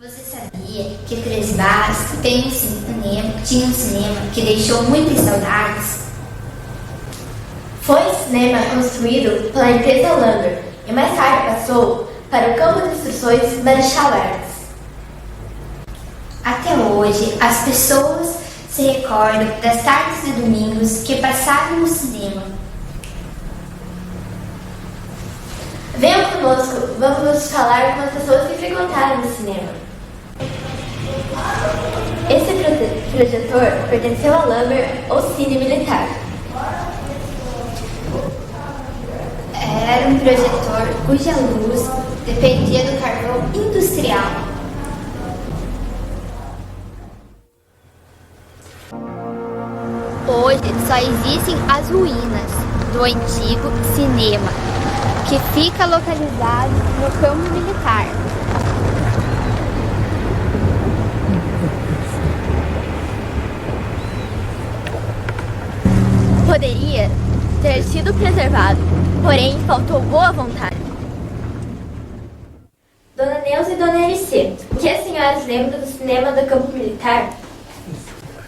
Você sabia que Três Barras tinha um cinema que deixou muitas saudades? Foi um cinema construído pela empresa Lander e mais tarde passou para o campo de instruções Marechal Hermes. Até hoje, as pessoas se recordam das tardes e domingos que passavam no cinema. Venham conosco, vamos nos falar com as pessoas que frequentaram o cinema. Esse projetor pertenceu a Lamber ou Cine Militar. Era um projetor cuja luz dependia do carvão industrial. Hoje só existem as ruínas do antigo cinema, que fica localizado no campo militar. poderia ter sido preservado, porém faltou boa vontade. Dona Neuza e Dona Ericê, o que as senhoras lembram do cinema do campo militar?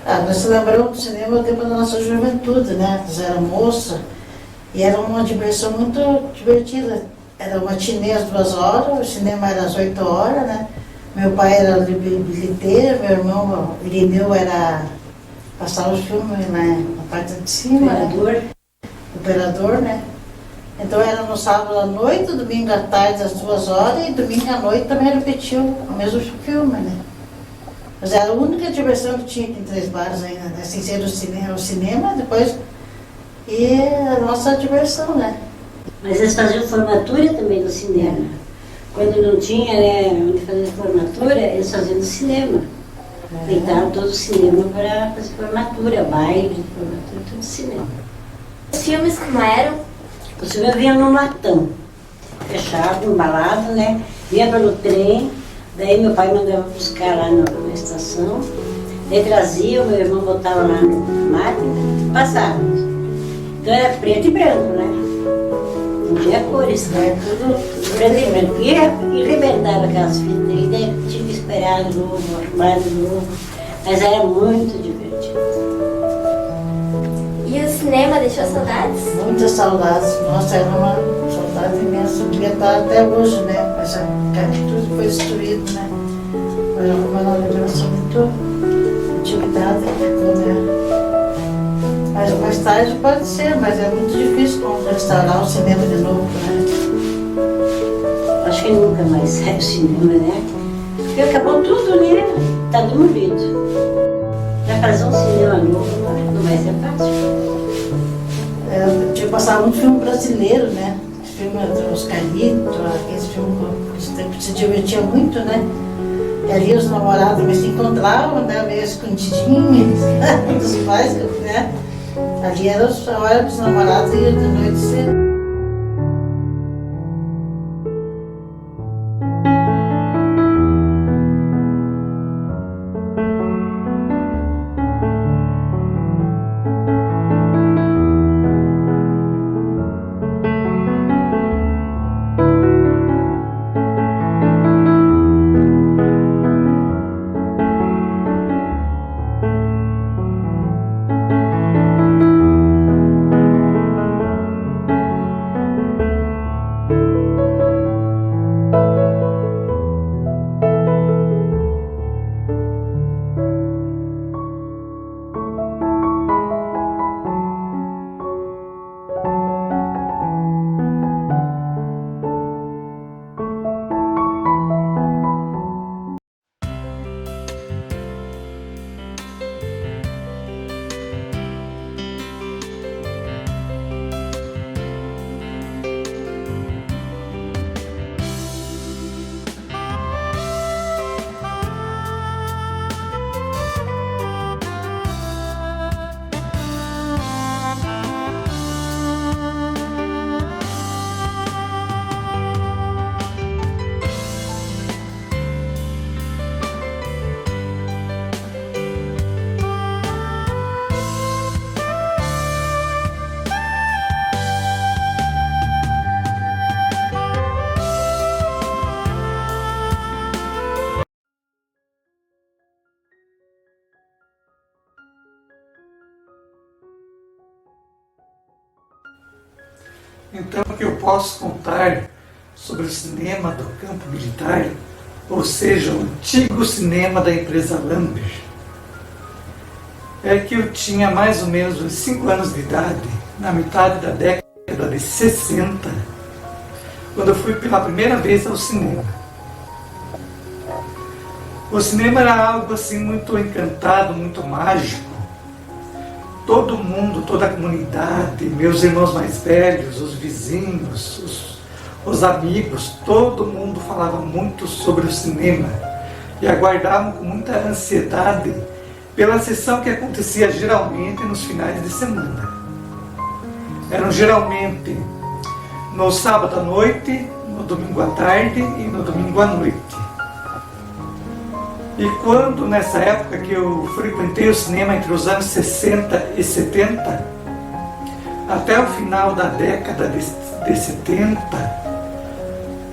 Nós lembramos do cinema no tempo da nossa juventude, né? Nós era moça e era uma diversão muito divertida. Era matinê às 2 horas, o cinema era às 8 horas, né? Meu pai era bilheteiro, meu irmão Irineu passava os filmes na parte de cima. Operador, né? Então era no sábado à noite, domingo à tarde às 2 horas e domingo à noite também repetiu o mesmo filme, né? Mas era a única diversão que tinha aqui em Três Barras ainda, né? Sem ser o cinema, depois e a nossa diversão, né? Mas eles faziam formatura também no cinema. Quando não tinha, né, onde fazer formatura, eles faziam no cinema. Aproveitaram todo o cinema para fazer formatura, baile, formatura, tudo cinema. Os filmes como eram? O cinema vinha num latão, fechado, embalado, né? Vinha pelo trem, daí meu pai mandava buscar lá na estação, daí trazia, meu irmão botava lá na máquina, passava. Então era preto e branco, né? Não tinha cores, né? Tudo preto e branco. E arrebentava aquelas fitas, e daí tinha que esperar de novo, arrumar de novo. Mas era muito divertido. E o cinema deixou saudades? Muitas saudades. Nossa, era uma saudade imensa. Devia estar até hoje, né? Mas tudo foi destruído, né? Mas uma lembrança muito atividade que ficou, né? Mas mais tarde pode ser, mas é muito difícil restaurar o cinema de novo, né? Acho que nunca mais sai o cinema, né? Porque acabou tudo, né? Tá demolido. Para fazer um cinema novo não vai ser fácil. Tinha passado um filme brasileiro, né? Filme do Oscarito, aqueles filmes que se divertia muito, né? E ali os namorados também se encontravam, né? Meio escondidinhos dos pais, né? Ali era a hora dos namorados e de noite cedo. Então, o que eu posso contar sobre o cinema do campo militar, ou seja, o antigo cinema da empresa Lambert, é que eu tinha mais ou menos uns 5 anos de idade, na metade da década de 60, quando eu fui pela primeira vez ao cinema. O cinema era algo assim muito encantado, muito mágico. Todo mundo, toda a comunidade, meus irmãos mais velhos, os vizinhos, os amigos, todo mundo falava muito sobre o cinema e aguardavam com muita ansiedade pela sessão que acontecia geralmente nos finais de semana. Eram geralmente no sábado à noite, no domingo à tarde e no domingo à noite. E quando, nessa época que eu frequentei o cinema entre os anos 60 e 70, até o final da década de 70,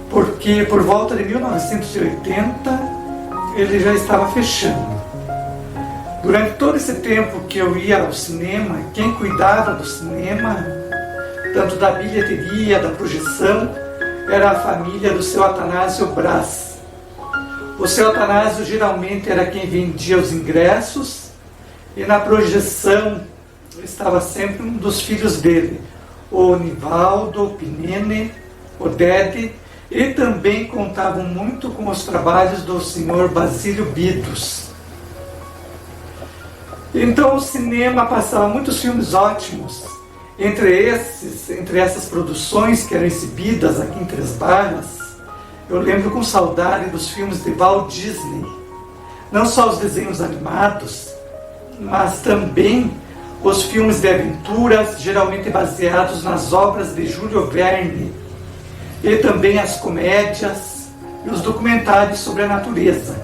porque por volta de 1980 ele já estava fechando. Durante todo esse tempo que eu ia ao cinema, quem cuidava do cinema, tanto da bilheteria, da projeção, era a família do seu Atanásio Brás. O seu Atanásio geralmente era quem vendia os ingressos, e na projeção estava sempre um dos filhos dele, o Nivaldo, o Pinene, o Dede, e também contavam muito com os trabalhos do senhor Basílio Bidos. Então o cinema passava muitos filmes ótimos. Entre essas produções que eram exibidas aqui em Três Barras, eu lembro com saudade dos filmes de Walt Disney. Não só os desenhos animados, mas também os filmes de aventuras, geralmente baseados nas obras de Júlio Verne, e também as comédias e os documentários sobre a natureza.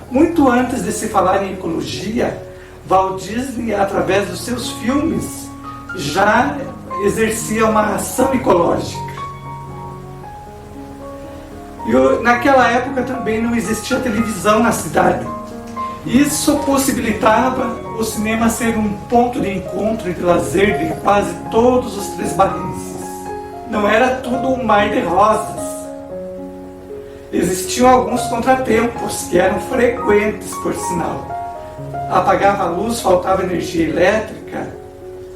Muito antes de se falar em ecologia, Walt Disney, através dos seus filmes, já exercia uma ação ecológica. E naquela época também não existia televisão na cidade. Isso possibilitava o cinema ser um ponto de encontro e de lazer de quase todos os três-barrenses. Não era tudo um mar de rosas. Existiam alguns contratempos que eram frequentes, por sinal. Apagava a luz, faltava energia elétrica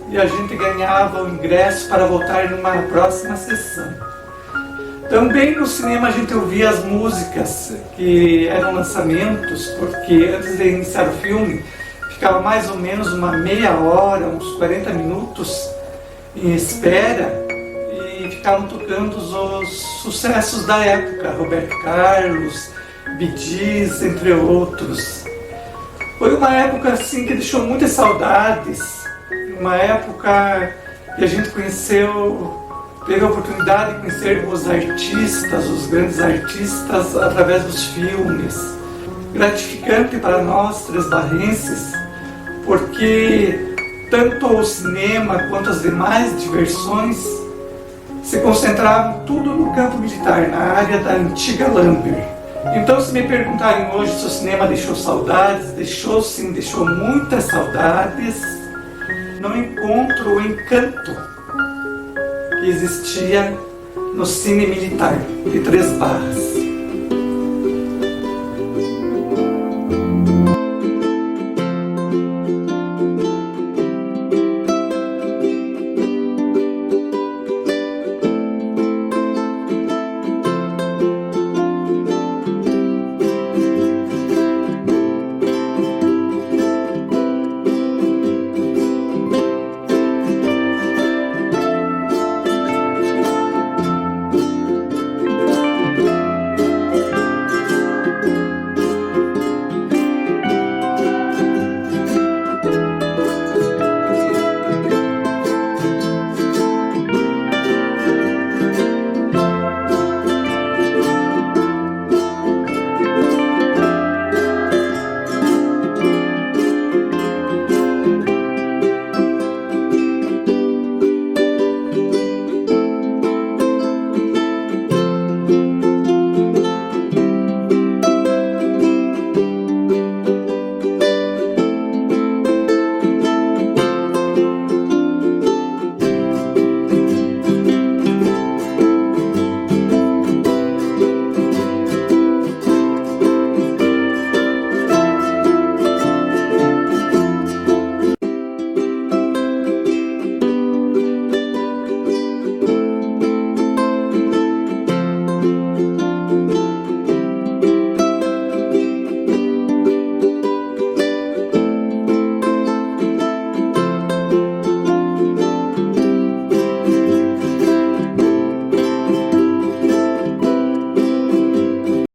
e a gente ganhava o ingresso para voltar numa próxima sessão. Também no cinema a gente ouvia as músicas que eram lançamentos, porque antes de iniciar o filme ficava mais ou menos uma meia hora, uns 40 minutos em espera, e ficavam tocando os sucessos da época, Roberto Carlos, Bee Gees, entre outros. Foi uma época assim que deixou muitas saudades, uma época que a gente teve a oportunidade de conhecer os artistas, os grandes artistas, através dos filmes. Gratificante para nós, três-barrenses, porque tanto o cinema quanto as demais diversões se concentravam tudo no campo militar, na área da antiga Lamber. Então, se me perguntarem hoje se o cinema deixou saudades, deixou sim, deixou muitas saudades. Não encontro o encanto que existia no cine militar de Três Barras.